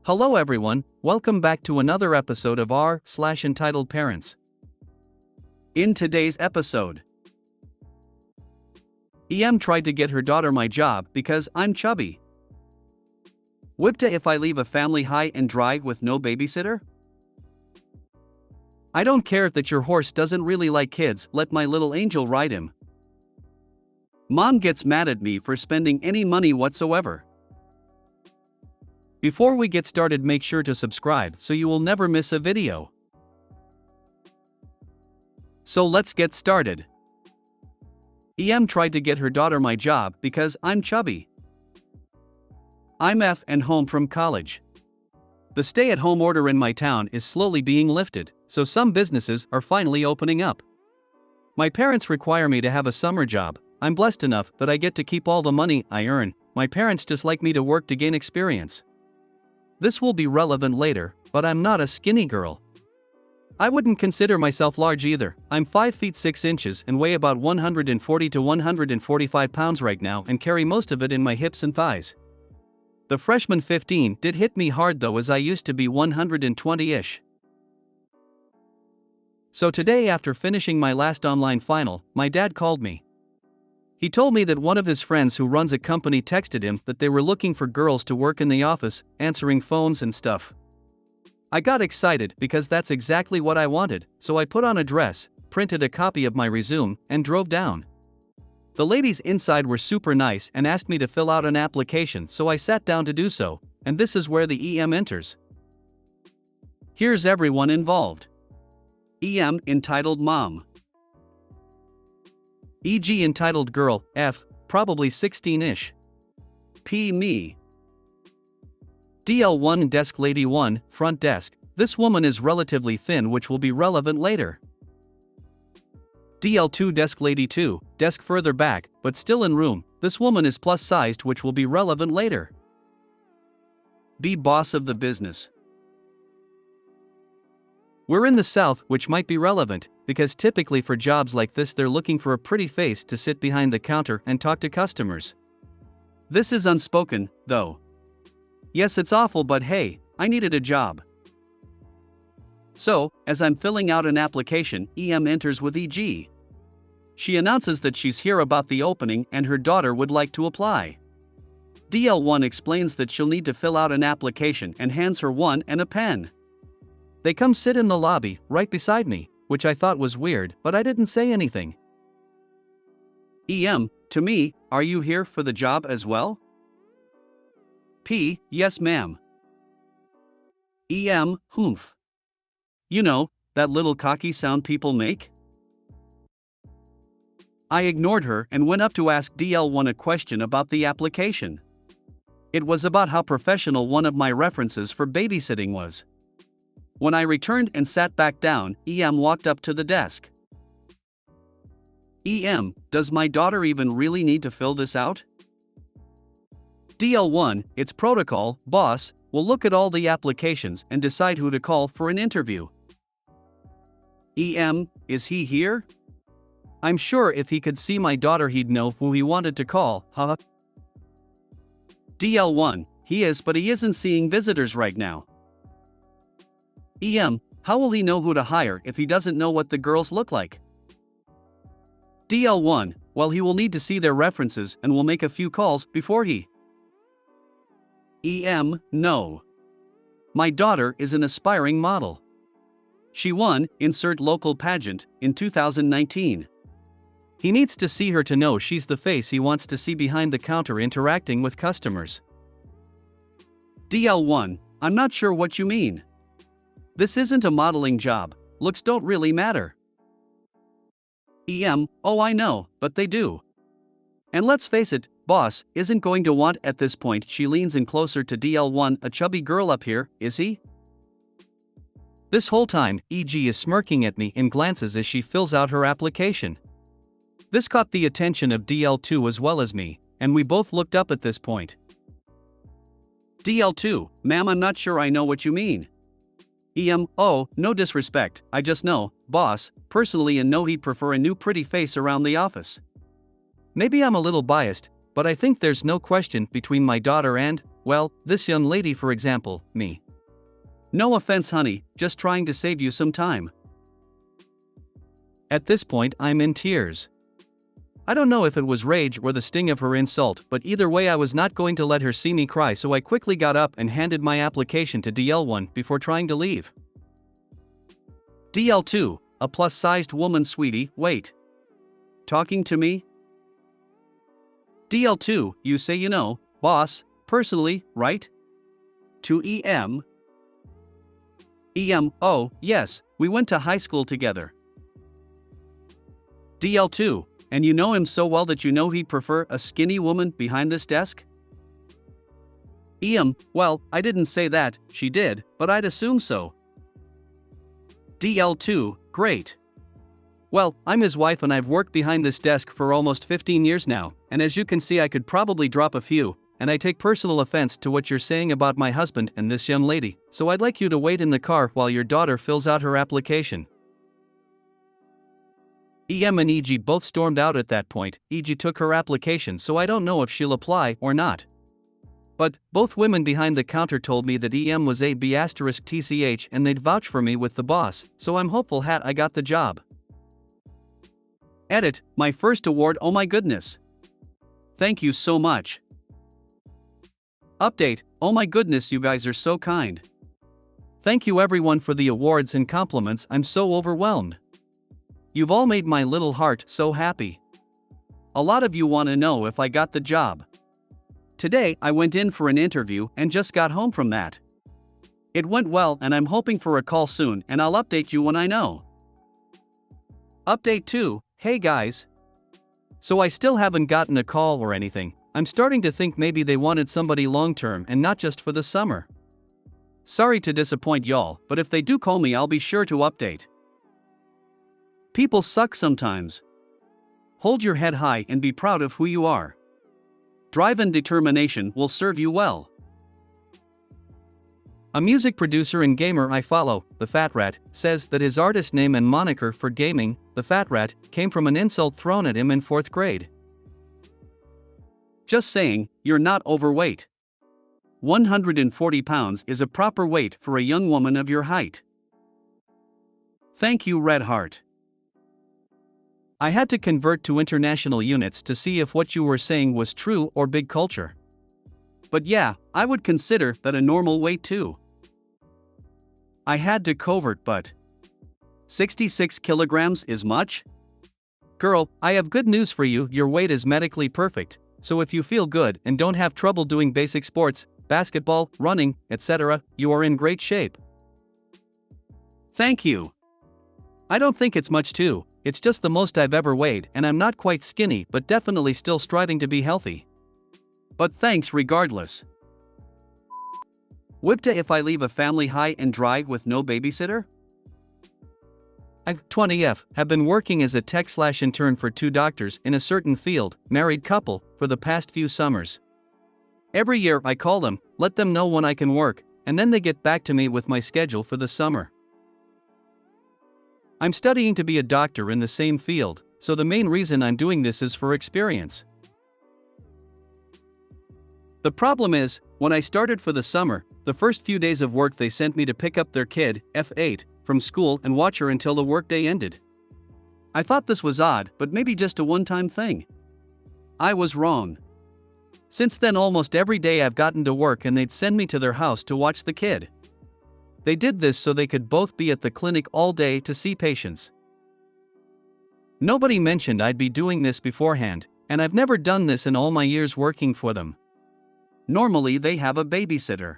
Hello everyone, welcome back to another episode of r/Entitled Parents. In today's episode, EM tried to get her daughter my job because I'm chubby. Whipped if I leave a family high and dry with no babysitter? I don't care that your horse doesn't really like kids, let my little angel ride him. Mom gets mad at me for spending any money whatsoever. Before we get started, make sure to subscribe so you will never miss a video. So let's get started. EM tried to get her daughter my job because I'm chubby. I'm and home from college. The stay-at-home order in my town is slowly being lifted, so some businesses are finally opening up. My parents require me to have a summer job. I'm blessed enough that I get to keep all the money I earn. My parents just like me to work to gain experience. This will be relevant later, but I'm not a skinny girl. I wouldn't consider myself large either. I'm 5 feet 6 inches and weigh about 140 to 145 pounds right now and carry most of it in my hips and thighs. The freshman 15 did hit me hard though, as I used to be 120-ish. So today, after finishing my last online final, my dad called me. He told me that one of his friends who runs a company texted him that they were looking for girls to work in the office, answering phones and stuff. I got excited because that's exactly what I wanted, so I put on a dress, printed a copy of my resume, and drove down. The ladies inside were super nice and asked me to fill out an application, so I sat down to do so, and this is where the EM enters. Here's everyone involved. EM entitled mom. EG entitled girl, F, probably 16-ish. P me. DL1 desk lady 1, front desk, this woman is relatively thin, which will be relevant later. DL2 desk lady 2, desk further back, but still in room, this woman is plus sized, which will be relevant later. B boss of the business. We're in the South, which might be relevant, because typically for jobs like this they're looking for a pretty face to sit behind the counter and talk to customers. This is unspoken, though. Yes, it's awful, but hey, I needed a job. So, as I'm filling out an application, EM enters with EG. She announces that she's here about the opening and her daughter would like to apply. DL1 explains that she'll need to fill out an application and hands her one and a pen. They come sit in the lobby, right beside me, which I thought was weird, but I didn't say anything. EM, to me, are you here for the job as well? P, yes ma'am. EM, humph. You know, that little cocky sound people make? I ignored her and went up to ask DL1 a question about the application. It was about how professional one of my references for babysitting was. When I returned and sat back down, EM walked up to the desk. EM, does my daughter even really need to fill this out? DL1, it's protocol, boss, will look at all the applications and decide who to call for an interview. EM, is he here? I'm sure if he could see my daughter he'd know who he wanted to call, huh? DL1, he is, but he isn't seeing visitors right now. EM, how will he know who to hire if he doesn't know what the girls look like? DL1, well, he will need to see their references and will make a few calls before he. EM, no. My daughter is an aspiring model. She won, insert local pageant, in 2019. He needs to see her to know she's the face he wants to see behind the counter interacting with customers. DL1, I'm not sure what you mean. This isn't a modeling job, looks don't really matter. EM, oh I know, but they do. And let's face it, boss isn't going to want at this point. She leans in closer to DL1, a chubby girl up here, is he? This whole time, EG is smirking at me in glances as she fills out her application. This caught the attention of DL2 as well as me, and we both looked up at this point. DL2, ma'am, I'm not sure I know what you mean. EM, oh, no disrespect, I just know, boss, personally, and know he'd prefer a new pretty face around the office. Maybe I'm a little biased, but I think there's no question between my daughter and, well, this young lady, for example, me. No offense, honey, just trying to save you some time. At this point, I'm in tears. I don't know if it was rage or the sting of her insult, but either way I was not going to let her see me cry, so I quickly got up and handed my application to DL1 before trying to leave. DL2, a plus-sized woman. Sweetie, wait. Talking to me? DL2, you say you know, boss, personally, right? To EM? EM, oh, yes, we went to high school together. DL2, and you know him so well that you know he'd prefer a skinny woman behind this desk? EM, well, I didn't say that, she did, but I'd assume so. DL2, great. Well, I'm his wife and I've worked behind this desk for almost 15 years now, and as you can see I could probably drop a few, and I take personal offense to what you're saying about my husband and this young lady, so I'd like you to wait in the car while your daughter fills out her application. EM and EG both stormed out at that point. EG took her application, so I don't know if she'll apply or not. But both women behind the counter told me that EM was a B*TCH and they'd vouch for me with the boss, so I'm hopeful I got the job. Edit, my first award, oh my goodness. Thank you so much. Update, oh my goodness, you guys are so kind. Thank you everyone for the awards and compliments, I'm so overwhelmed. You've all made my little heart so happy. A lot of you want to know if I got the job. Today I went in for an interview and just got home from that. It went well and I'm hoping for a call soon and I'll update you when I know. Update 2, hey guys. So I still haven't gotten a call or anything. I'm starting to think maybe they wanted somebody long-term and not just for the summer. Sorry to disappoint y'all, but if they do call me I'll be sure to update. People suck sometimes. Hold your head high and be proud of who you are. Drive and determination will serve you well. A music producer and gamer I follow, the Fat Rat, says that his artist name and moniker for gaming, the Fat Rat, came from an insult thrown at him in 4th grade. Just saying, you're not overweight. 140 pounds is a proper weight for a young woman of your height. Thank you, Red Heart. I had to convert to international units to see if what you were saying was true or big culture. But yeah, I would consider that a normal weight too. I had to convert, but 66 kilograms is much? Girl, I have good news for you, your weight is medically perfect, so if you feel good and don't have trouble doing basic sports, basketball, running, etc., you are in great shape. Thank you. I don't think it's much too. It's just the most I've ever weighed and I'm not quite skinny but definitely still striving to be healthy. But thanks regardless. Whipta if I leave a family high and dry with no babysitter? I, 20F, have been working as a tech/intern for 2 doctors in a certain field, married couple, for the past few summers. Every year I call them, let them know when I can work, and then they get back to me with my schedule for the summer. I'm studying to be a doctor in the same field, so the main reason I'm doing this is for experience. The problem is, when I started for the summer, the first few days of work they sent me to pick up their kid, F8, from school and watch her until the workday ended. I thought this was odd, but maybe just a one-time thing. I was wrong. Since then almost every day I've gotten to work and they'd send me to their house to watch the kid. They did this so they could both be at the clinic all day to see patients. Nobody mentioned I'd be doing this beforehand, and I've never done this in all my years working for them. Normally they have a babysitter.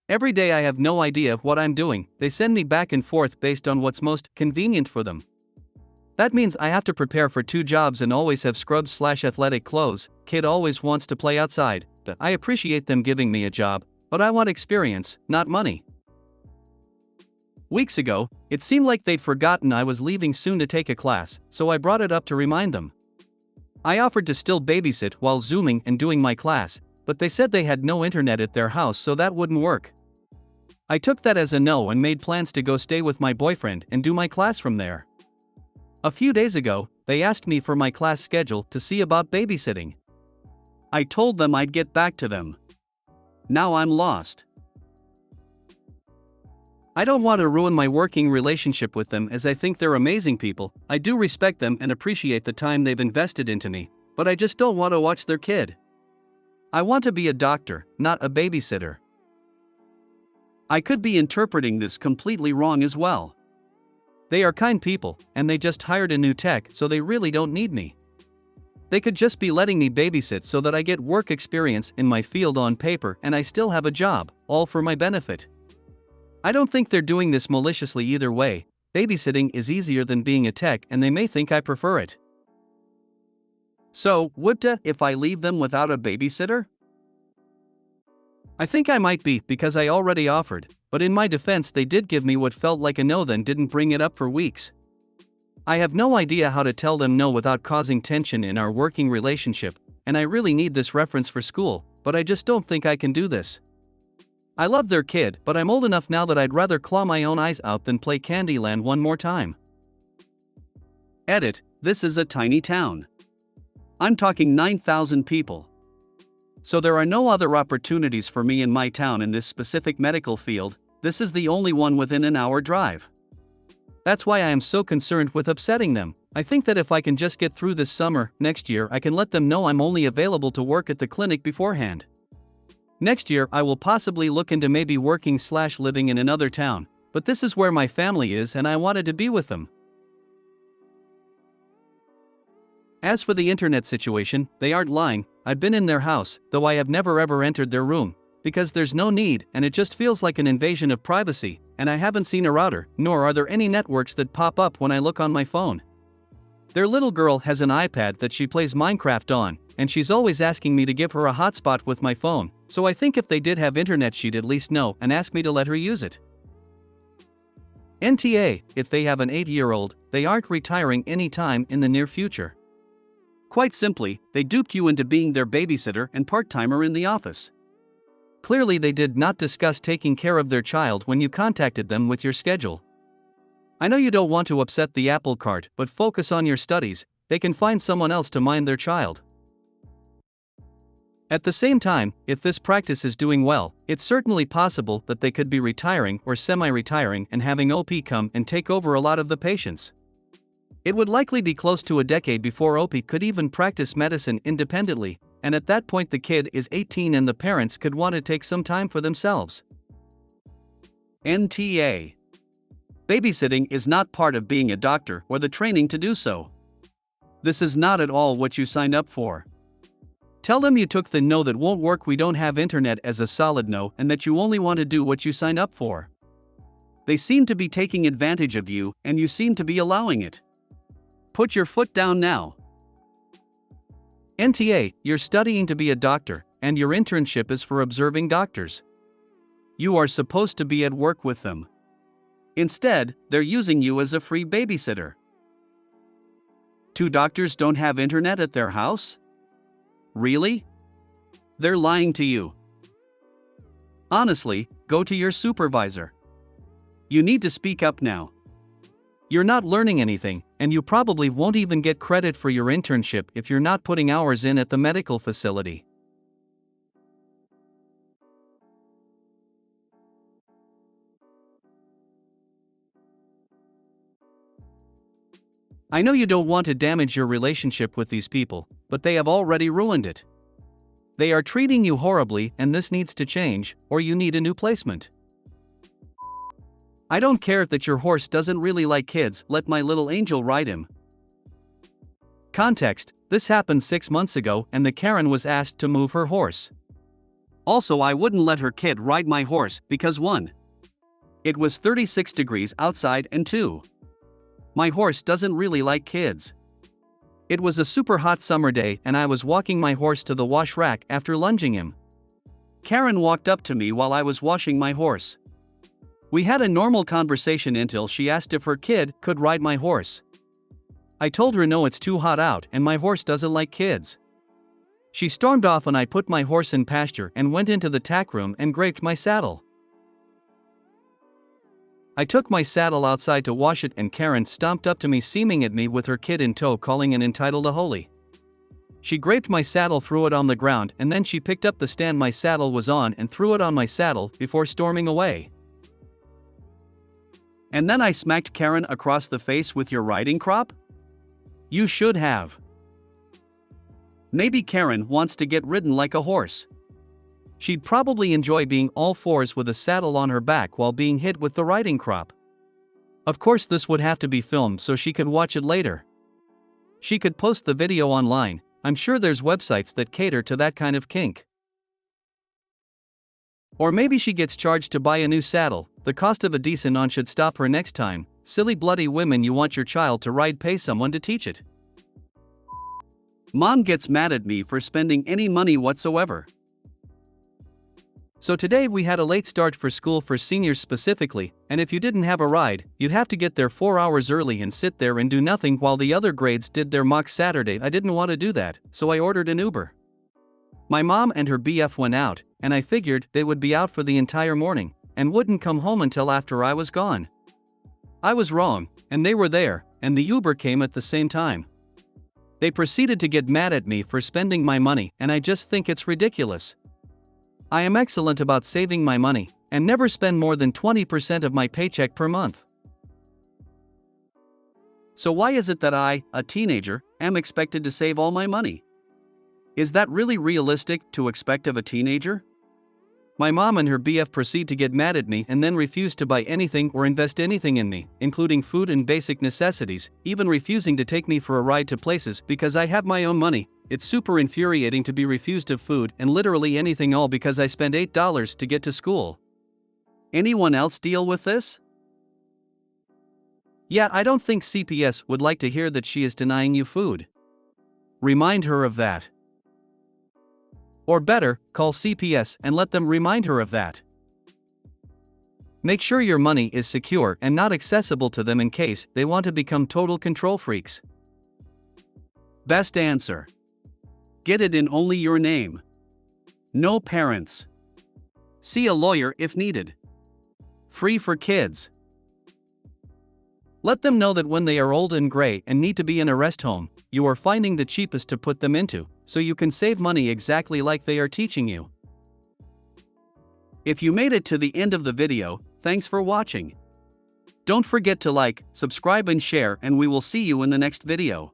Every day I have no idea what I'm doing, they send me back and forth based on what's most convenient for them. That means I have to prepare for 2 jobs and always have scrubs/athletic clothes. Kid always wants to play outside. I appreciate them giving me a job, but I want experience, not money. Weeks ago, it seemed like they'd forgotten I was leaving soon to take a class, so I brought it up to remind them. I offered to still babysit while Zooming and doing my class, but they said they had no internet at their house so that wouldn't work. I took that as a no and made plans to go stay with my boyfriend and do my class from there. A few days ago, they asked me for my class schedule to see about babysitting. I told them I'd get back to them. Now I'm lost. I don't want to ruin my working relationship with them as I think they're amazing people. I do respect them and appreciate the time they've invested into me, but I just don't want to watch their kid. I want to be a doctor, not a babysitter. I could be interpreting this completely wrong as well. They are kind people, and they just hired a new tech, so they really don't need me. They could just be letting me babysit so that I get work experience in my field on paper and I still have a job, all for my benefit. I don't think they're doing this maliciously either way. Babysitting is easier than being a tech and they may think I prefer it. So, would if I leave them without a babysitter? I think I might be because I already offered, but in my defense they did give me what felt like a no then didn't bring it up for weeks. I have no idea how to tell them no without causing tension in our working relationship, and I really need this reference for school, but I just don't think I can do this. I love their kid, but I'm old enough now that I'd rather claw my own eyes out than play Candyland one more time. Edit, this is a tiny town. I'm talking 9,000 people. So there are no other opportunities for me in my town in this specific medical field. This is the only one within an hour drive. That's why I am so concerned with upsetting them. I think that if I can just get through this summer, next year I can let them know I'm only available to work at the clinic beforehand. Next year I will possibly look into maybe working/living in another town, but this is where my family is and I wanted to be with them. As for the internet situation, they aren't lying. I've been in their house, though I have never ever entered their room, because there's no need and it just feels like an invasion of privacy, and I haven't seen a router, nor are there any networks that pop up when I look on my phone. Their little girl has an iPad that she plays Minecraft on, and she's always asking me to give her a hotspot with my phone, so I think if they did have internet she'd at least know and ask me to let her use it. NTA, if they have an 8-year-old, they aren't retiring anytime in the near future. Quite simply, they duped you into being their babysitter and part-timer in the office. Clearly they did not discuss taking care of their child when you contacted them with your schedule. I know you don't want to upset the apple cart, but focus on your studies. They can find someone else to mind their child. At the same time, if this practice is doing well, it's certainly possible that they could be retiring or semi-retiring and having OP come and take over a lot of the patients. It would likely be close to a decade before OP could even practice medicine independently, and at that point the kid is 18 and the parents could want to take some time for themselves. NTA. Babysitting is not part of being a doctor or the training to do so. This is not at all what you signed up for. Tell them you took the no that won't work, we don't have internet as a solid no, and that you only want to do what you signed up for. They seem to be taking advantage of you, and you seem to be allowing it. Put your foot down now. NTA, you're studying to be a doctor, and your internship is for observing doctors. You are supposed to be at work with them. Instead, they're using you as a free babysitter. 2 doctors don't have internet at their house? Really? They're lying to you. Honestly, go to your supervisor. You need to speak up now. You're not learning anything, and you probably won't even get credit for your internship if you're not putting hours in at the medical facility. I know you don't want to damage your relationship with these people, but they have already ruined it. They are treating you horribly, and this needs to change, or you need a new placement. I don't care that your horse doesn't really like kids, let my little angel ride him. Context: this happened 6 months ago and the Karen was asked to move her horse. Also, I wouldn't let her kid ride my horse because 1. It was 36 degrees outside and 2. My horse doesn't really like kids. It was a super hot summer day and I was walking my horse to the wash rack after lunging him. Karen walked up to me while I was washing my horse. We had a normal conversation until she asked if her kid could ride my horse. I told her no, it's too hot out and my horse doesn't like kids. She stormed off and I put my horse in pasture and went into the tack room and scraped my saddle. I took my saddle outside to wash it and Karen stomped up to me, seeming at me with her kid in tow, calling an entitled a holy. She graped my saddle, threw it on the ground, and then she picked up the stand my saddle was on and threw it on my saddle before storming away. And then I smacked Karen across the face with your riding crop? You should have. Maybe Karen wants to get ridden like a horse. She'd probably enjoy being all fours with a saddle on her back while being hit with the riding crop. Of course, this would have to be filmed so she could watch it later. She could post the video online. I'm sure there's websites that cater to that kind of kink. Or maybe she gets charged to buy a new saddle. The cost of a decent on should stop her next time. Silly bloody women, you want your child to ride, pay someone to teach it. Mom gets mad at me for spending any money whatsoever. So today we had a late start for school for seniors specifically, and if you didn't have a ride, you'd have to get there 4 hours early and sit there and do nothing while the other grades did their mock Saturday. I didn't want to do that, so I ordered an Uber. My mom and her BF went out, and I figured they would be out for the entire morning, and wouldn't come home until after I was gone. I was wrong, and they were there, and the Uber came at the same time. They proceeded to get mad at me for spending my money, and I just think it's ridiculous. I am excellent about saving my money, and never spend more than 20% of my paycheck per month. So why is it that I, a teenager, am expected to save all my money? Is that really realistic to expect of a teenager? My mom and her BF proceed to get mad at me and then refuse to buy anything or invest anything in me, including food and basic necessities, even refusing to take me for a ride to places because I have my own money. It's super infuriating to be refused of food and literally anything, all because I spend $8 to get to school. Anyone else deal with this? Yeah, I don't think CPS would like to hear that she is denying you food. Remind her of that. Or better, call CPS and let them remind her of that. Make sure your money is secure and not accessible to them in case they want to become total control freaks. Best answer. Get it in only your name. No parents. See a lawyer if needed. Free for kids. Let them know that when they are old and gray and need to be in a rest home, you are finding the cheapest to put them into, so you can save money exactly like they are teaching you. If you made it to the end of the video, thanks for watching. Don't forget to like, subscribe and share, and we will see you in the next video.